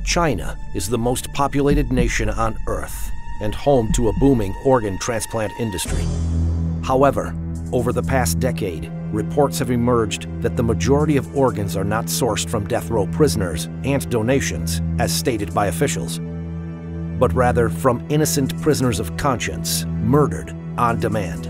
China is the most populated nation on Earth and home to a booming organ transplant industry. However, over the past decade, reports have emerged that the majority of organs are not sourced from death row prisoners and donations, as stated by officials, but rather from innocent prisoners of conscience, murdered on demand.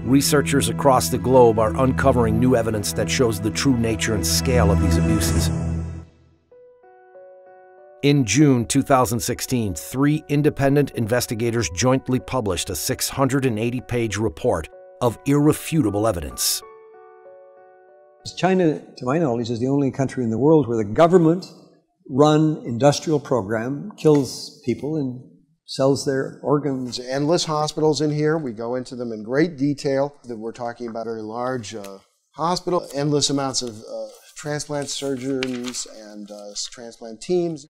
Researchers across the globe are uncovering new evidence that shows the true nature and scale of these abuses. In June 2016, 3 independent investigators jointly published a 680-page report of irrefutable evidence. China, to my knowledge, is the only country in the world where the government-run industrial program kills people and sells their organs. Endless hospitals in here. We go into them in great detail. We're talking about a very large hospital, endless amounts of transplant surgeons and transplant teams.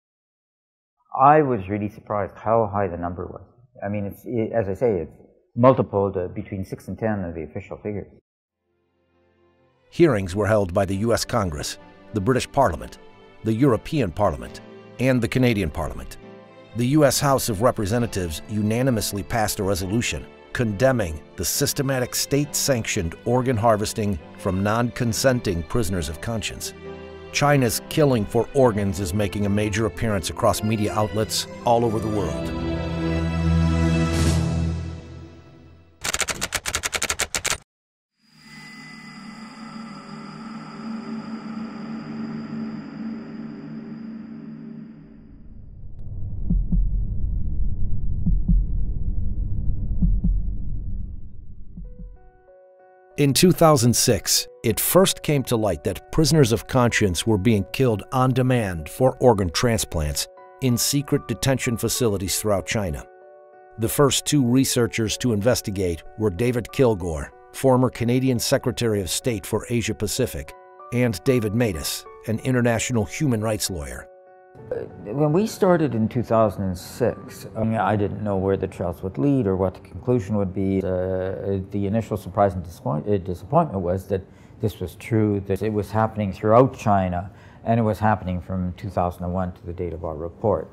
I was really surprised how high the number was. I mean, as I say, it's multiple between 6 and 10 of the official figures. Hearings were held by the U.S. Congress, the British Parliament, the European Parliament, and the Canadian Parliament. The U.S. House of Representatives unanimously passed a resolution condemning the systematic state-sanctioned organ harvesting from non-consenting prisoners of conscience. China's killing for organs is making a major appearance across media outlets all over the world. In 2006, it first came to light that prisoners of conscience were being killed on demand for organ transplants in secret detention facilities throughout China. The first 2 researchers to investigate were David Kilgore, former Canadian Secretary of State for Asia Pacific, and David Medicīnisks, an international human rights lawyer. When we started in 2006, I didn't know where the trials would lead or what the conclusion would be. The initial surprise and disappointment was that this was true, that it was happening throughout China, and it was happening from 2001 to the date of our report.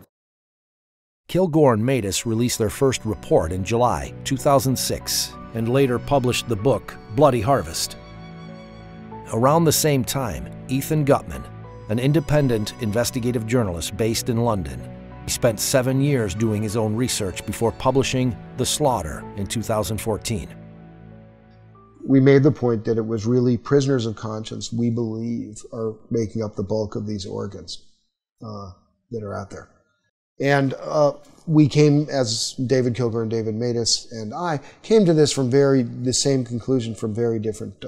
Kilgore and Medicīnisks released their first report in July 2006 and later published the book Bloody Harvest. Around the same time, Ethan Gutman, an independent investigative journalist based in London, he spent 7 years doing his own research before publishing The Slaughter in 2014. We made the point that it was really prisoners of conscience, we believe, are making up the bulk of these organs that are out there. And we came, as David Kilgore and David Medicīnisks and I, came to this from the same conclusion from very different,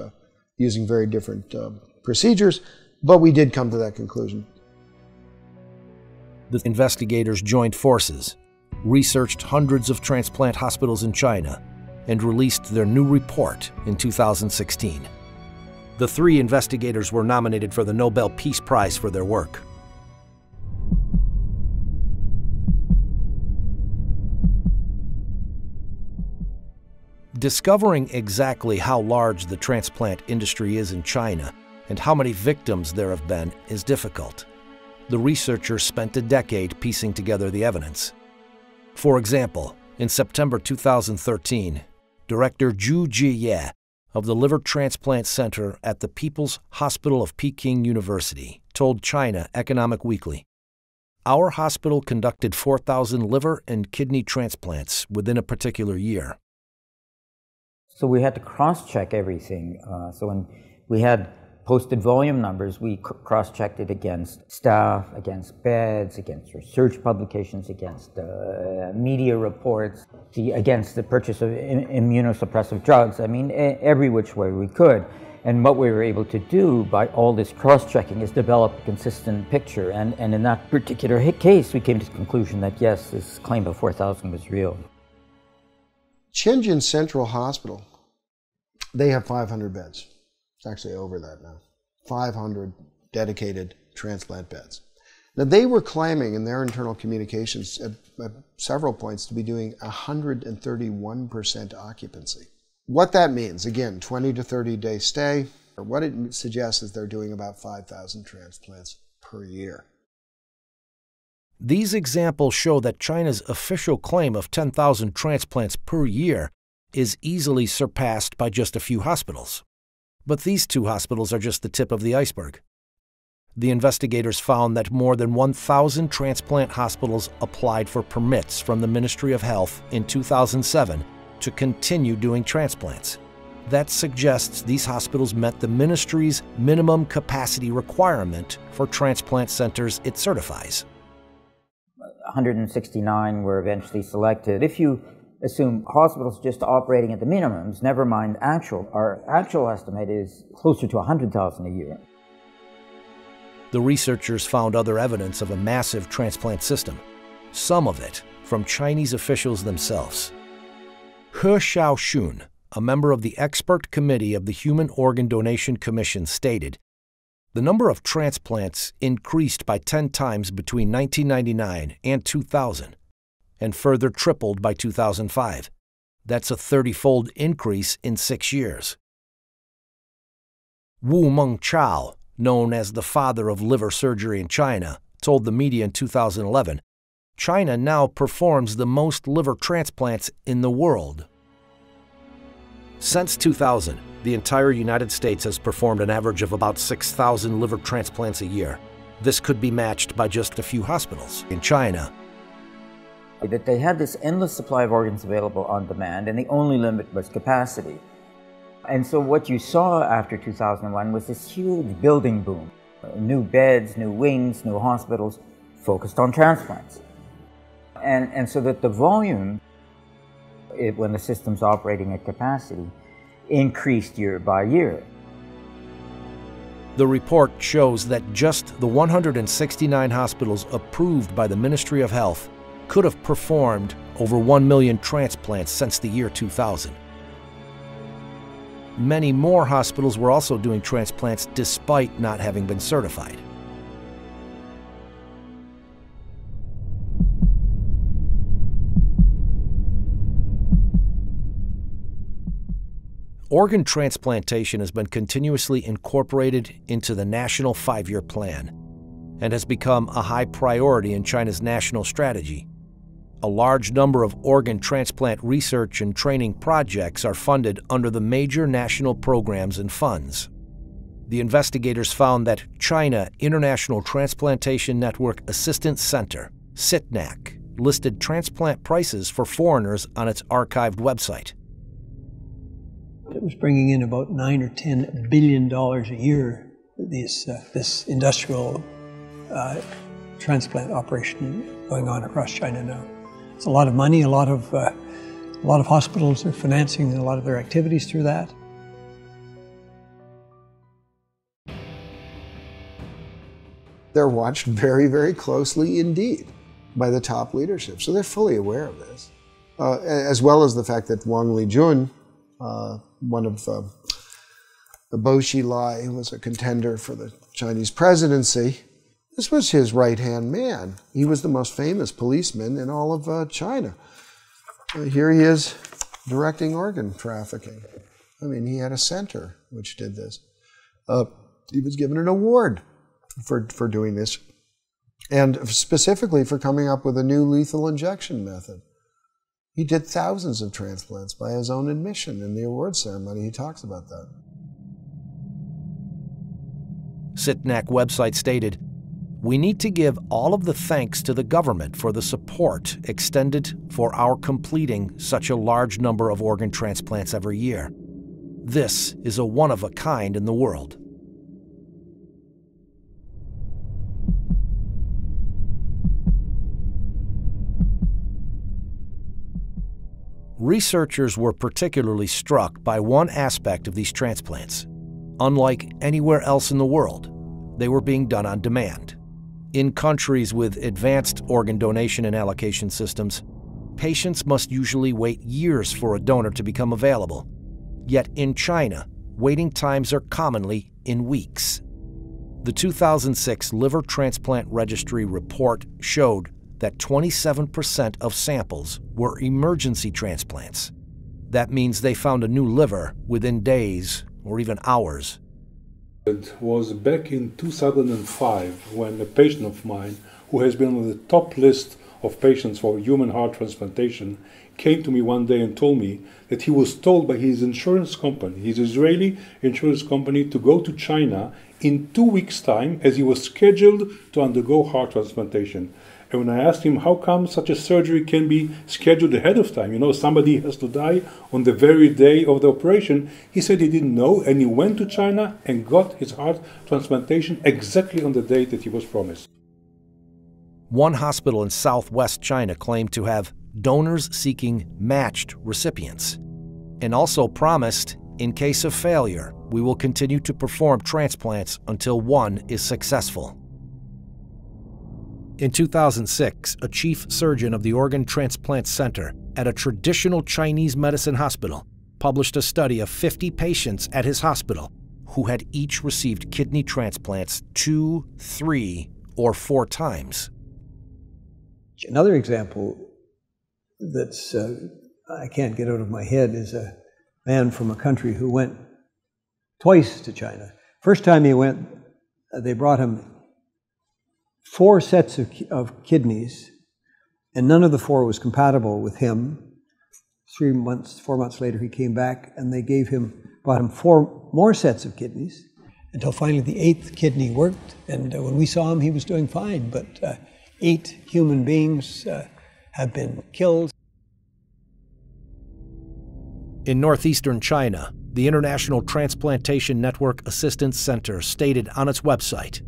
using very different procedures, but we did come to that conclusion. The investigators joined forces, researched hundreds of transplant hospitals in China, and released their new report in 2016. The 3 investigators were nominated for the Nobel Peace Prize for their work. Discovering exactly how large the transplant industry is in China and how many victims there have been is difficult. The researchers spent a decade piecing together the evidence. For example, in September 2013, Director Zhu Jiye of the Liver Transplant Center at the People's Hospital of Peking University told China Economic Weekly, "Our hospital conducted 4,000 liver and kidney transplants within a particular year." So we had to cross-check everything. So when we had posted volume numbers, we cross-checked it against staff, against beds, against research publications, against media reports, against the purchase of immunosuppressive drugs. I mean, every which way we could. And what we were able to do by all this cross-checking is develop a consistent picture. And in that particular case, we came to the conclusion that yes, this claim of 4,000 was real. Shenzhen Central Hospital, they have 500 beds. It's actually over that now. 500 dedicated transplant beds. Now, they were claiming in their internal communications at several points to be doing 131% occupancy. What that means, again, 20 to 30 day stay, or what it suggests is they're doing about 5,000 transplants per year. These examples show that China's official claim of 10,000 transplants per year is easily surpassed by just a few hospitals. But these two hospitals are just the tip of the iceberg. The investigators found that more than 1,000 transplant hospitals applied for permits from the Ministry of Health in 2007 to continue doing transplants. That suggests these hospitals met the ministry's minimum capacity requirement for transplant centers it certifies. 169 were eventually selected. If you assume hospitals just operating at the minimums, never mind actual, our actual estimate is closer to 100,000 a year. The researchers found other evidence of a massive transplant system, some of it from Chinese officials themselves. He Xiaoxun, a member of the expert committee of the Human Organ Donation Commission, stated, "The number of transplants increased by 10 times between 1999 and 2000, and further tripled by 2005. That's a 30-fold increase in 6 years." Wu Mengchao, known as the father of liver surgery in China, told the media in 2011, "China now performs the most liver transplants in the world." Since 2000, the entire United States has performed an average of about 6,000 liver transplants a year. This could be matched by just a few hospitals in China. That they had this endless supply of organs available on demand, and the only limit was capacity. And so what you saw after 2001 was this huge building boom. New beds, new wings, new hospitals focused on transplants. And so that the volume, when the system's operating at capacity, increased year by year. The report shows that just the 169 hospitals approved by the Ministry of Health could have performed over 1 million transplants since the year 2000. Many more hospitals were also doing transplants despite not having been certified. Organ transplantation has been continuously incorporated into the National 5-Year Plan and has become a high priority in China's national strategy. A large number of organ transplant research and training projects are funded under the major national programs and funds. The investigators found that China International Transplantation Network Assistance Center, CITNAC, listed transplant prices for foreigners on its archived website. It was bringing in about $9 or $10 billion a year, this industrial transplant operation going on across China now. It's a lot of money. A lot of hospitals are financing a lot of their activities through that. They're watched very, very closely indeed by the top leadership. So they're fully aware of this, as well as the fact that Wang Lijun, one of the Bo Xilai, who was a contender for the Chinese presidency, this was his right-hand man. He was the most famous policeman in all of China. Here he is directing organ trafficking. I mean, he had a center which did this. He was given an award for doing this, and specifically for coming up with a new lethal injection method. He did thousands of transplants by his own admission. In the award ceremony, he talks about that. CITNAC website stated, "We need to give all of the thanks to the government for the support extended for our completing such a large number of organ transplants every year. This is a one-of-a-kind in the world." Researchers were particularly struck by one aspect of these transplants. Unlike anywhere else in the world, they were being done on demand. In countries with advanced organ donation and allocation systems, patients must usually wait years for a donor to become available. Yet in China, waiting times are commonly in weeks. The 2006 Liver Transplant Registry report showed that 27% of samples were emergency transplants. That means they found a new liver within days or even hours. It was back in 2005 when a patient of mine, who has been on the top list of patients for human heart transplantation, came to me one day and told me that he was told by his insurance company, his Israeli insurance company, to go to China in 2 weeks' time as he was scheduled to undergo heart transplantation. And when I asked him how come such a surgery can be scheduled ahead of time, somebody has to die on the very day of the operation, he said he didn't know, and he went to China and got his heart transplantation exactly on the date that he was promised. One hospital in southwest China claimed to have donors seeking matched recipients, and also promised, in case of failure, we will continue to perform transplants until one is successful. In 2006, a chief surgeon of the Organ Transplant Center at a traditional Chinese medicine hospital published a study of 50 patients at his hospital who had each received kidney transplants 2, 3, or 4 times. Another example that's I can't get out of my head is a man from a country who went twice to China. First time he went, they brought him 4 sets of kidneys, and none of the 4 was compatible with him. 4 months later, he came back, and they brought him 4 more sets of kidneys, until finally the 8th kidney worked. And when we saw him, he was doing fine, but 8 human beings have been killed. In northeastern China, the International Transplantation Network Assistance Center stated on its website,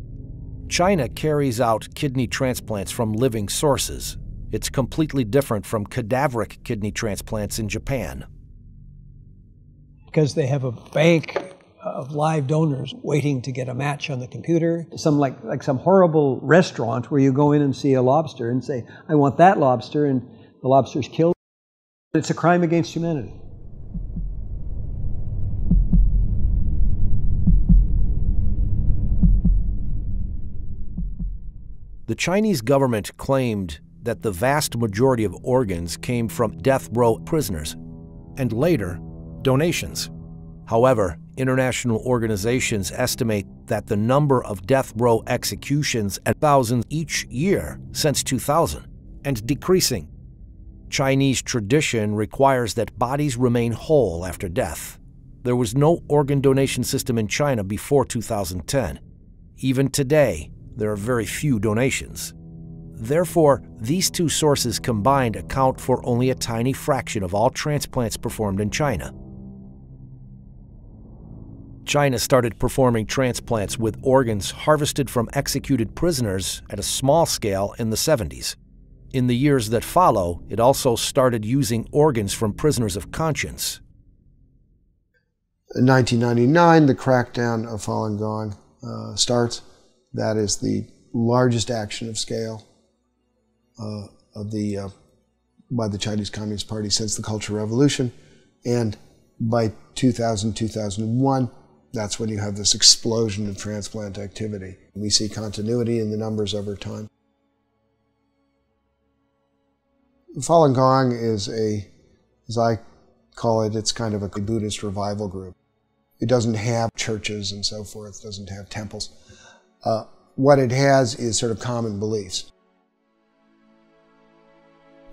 China carries out kidney transplants from living sources. It's completely different from cadaveric kidney transplants in Japan. Because they have a bank of live donors waiting to get a match on the computer. Like some horrible restaurant where you go in and see a lobster and say, I want that lobster, and the lobster's killed. It's a crime against humanity. The Chinese government claimed that the vast majority of organs came from death row prisoners, and later, donations. However, international organizations estimate that the number of death row executions at thousands each year since 2000, and decreasing. Chinese tradition requires that bodies remain whole after death. There was no organ donation system in China before 2010. Even today, there are very few donations. Therefore, these 2 sources combined account for only a tiny fraction of all transplants performed in China. China started performing transplants with organs harvested from executed prisoners at a small scale in the 70s. In the years that follow, it also started using organs from prisoners of conscience. In 1999, the crackdown of Falun Gong starts. That is the largest action of scale by the Chinese Communist Party since the Cultural Revolution. And by 2000, 2001, that's when you have this explosion of transplant activity. We see continuity in the numbers over time. Falun Gong is as I call it, it's kind of a Buddhist revival group. It doesn't have churches and so forth, it doesn't have temples. What it has is sort of common beliefs.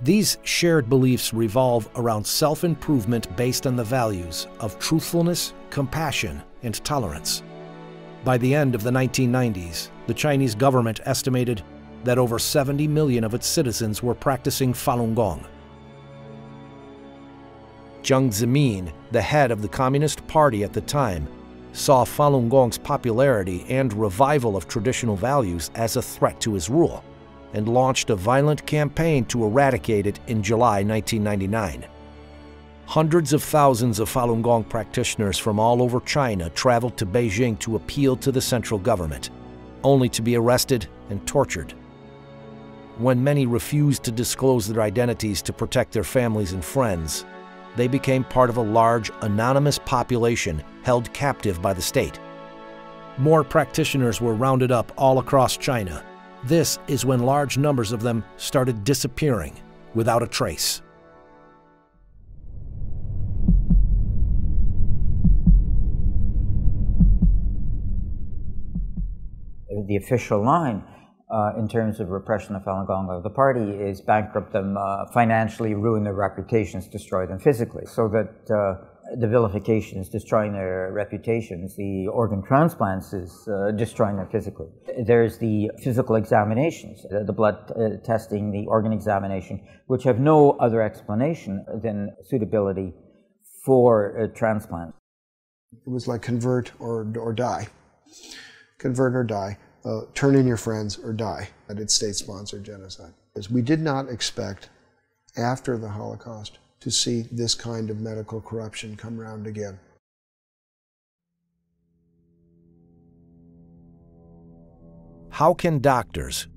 These shared beliefs revolve around self-improvement based on the values of truthfulness, compassion, and tolerance. By the end of the 1990s, the Chinese government estimated that over 70 million of its citizens were practicing Falun Gong. Jiang Zemin, the head of the Communist Party at the time, saw Falun Gong's popularity and revival of traditional values as a threat to his rule, and launched a violent campaign to eradicate it in July 1999. Hundreds of thousands of Falun Gong practitioners from all over China traveled to Beijing to appeal to the central government, only to be arrested and tortured. When many refused to disclose their identities to protect their families and friends, they became part of a large, anonymous population held captive by the state. More practitioners were rounded up all across China. This is when large numbers of them started disappearing without a trace. the official line in terms of repression of Falun Gong of the party is bankrupt them financially, ruin their reputations, destroy them physically. So that the vilification is destroying their reputations, the organ transplants is destroying them physically. There's the physical examinations, the blood testing, the organ examination, which have no other explanation than suitability for a transplant. It was like convert or die. Convert or die. Turn in your friends or die. That it's state-sponsored genocide. We did not expect, after the Holocaust, to see this kind of medical corruption come round again. How can doctors,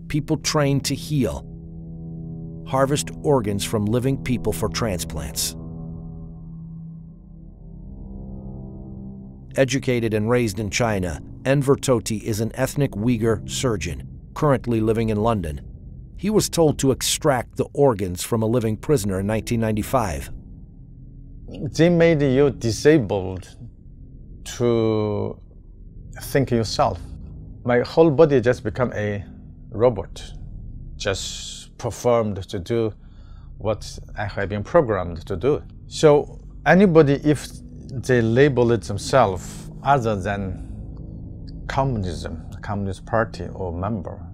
people trained to heal, harvest organs from living people for transplants? Educated and raised in China, Enver Tohti is an ethnic Uyghur surgeon, currently living in London. He was told to extract the organs from a living prisoner in 1995. They made you disabled to think yourself. My whole body just become a robot, just performed to do what I have been programmed to do. So anybody, if they label it themselves other than communism, Communist Party or member,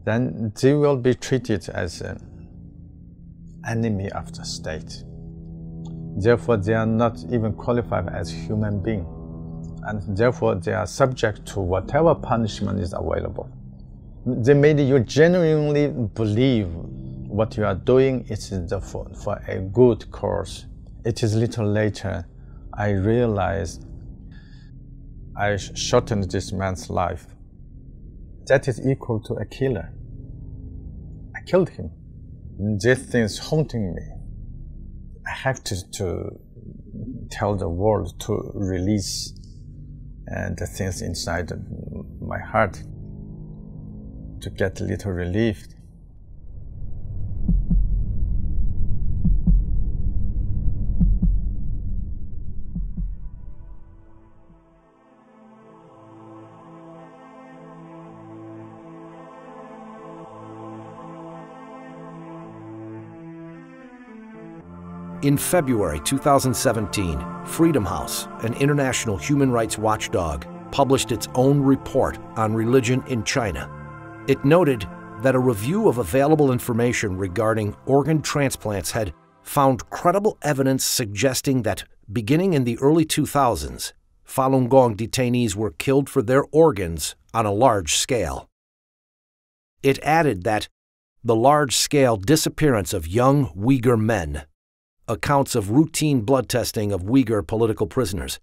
then they will be treated as an enemy of the state. Therefore, they are not even qualified as human beings, and therefore they are subject to whatever punishment is available. They made you genuinely believe what you are doing is for a good cause. It is little later I realized I shortened this man's life. That is equal to a killer. I killed him. This thing is haunting me. I have to tell the world to release the things inside my heart to get a little relief. In February 2017, Freedom House, an international human rights watchdog, published its own report on religion in China. It noted that a review of available information regarding organ transplants had found credible evidence suggesting that, beginning in the early 2000s, Falun Gong detainees were killed for their organs on a large scale. It added that the large-scale disappearance of young Uyghur men, accounts of routine blood testing of Uyghur political prisoners,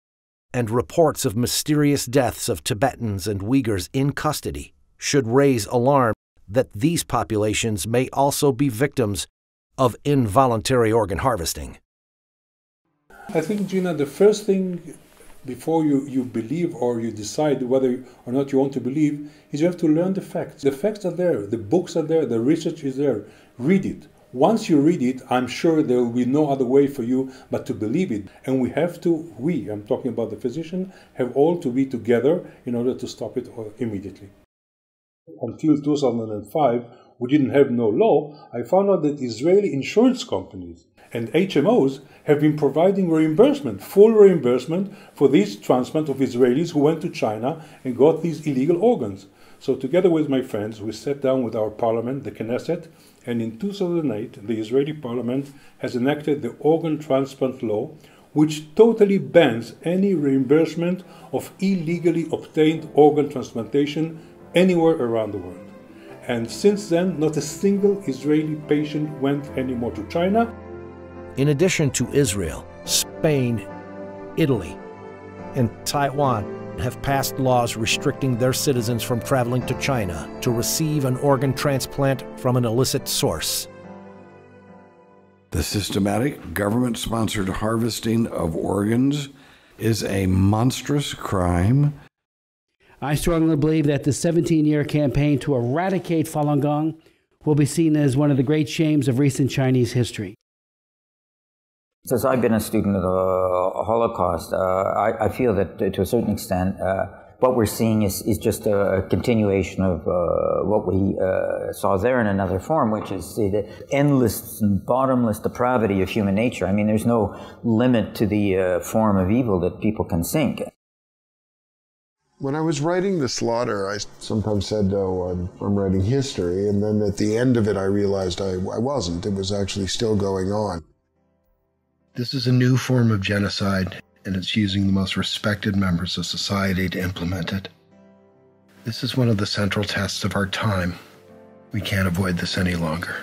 and reports of mysterious deaths of Tibetans and Uyghurs in custody should raise alarm that these populations may also be victims of involuntary organ harvesting. I think, Gina, the first thing before you believe or you decide whether or not you want to believe is you have to learn the facts. The facts are there, the books are there, the research is there. Read it. Once you read it, I'm sure there will be no other way for you but to believe it. And we have to, I'm talking about the physician, have all to be together in order to stop it immediately. Until 2005, we didn't have no law. I found out that Israeli insurance companies and HMOs have been providing reimbursement, full reimbursement for these transplants of Israelis who went to China and got these illegal organs. So together with my friends, we sat down with our parliament, the Knesset, and in 2008, the Israeli parliament has enacted the organ transplant law, which totally bans any reimbursement of illegally obtained organ transplantation anywhere around the world. And since then, not a single Israeli patient went anymore to China. In addition to Israel, Spain, Italy, and Taiwan have passed laws restricting their citizens from traveling to China to receive an organ transplant from an illicit source. The systematic government-sponsored harvesting of organs is a monstrous crime. I strongly believe that the 17-year campaign to eradicate Falun Gong will be seen as one of the great shames of recent Chinese history. Since I've been a student of the Holocaust, I feel that to a certain extent What we're seeing is just a continuation of what we saw there in another form, which is the endless and bottomless depravity of human nature. I mean, there's no limit to the form of evil that people can sink. When I was writing The Slaughter, I sometimes said, oh, I'm writing history, and then at the end of it I realized I wasn't. It was actually still going on. This is a new form of genocide, and it's using the most respected members of society to implement it. This is one of the central tests of our time. We can't avoid this any longer.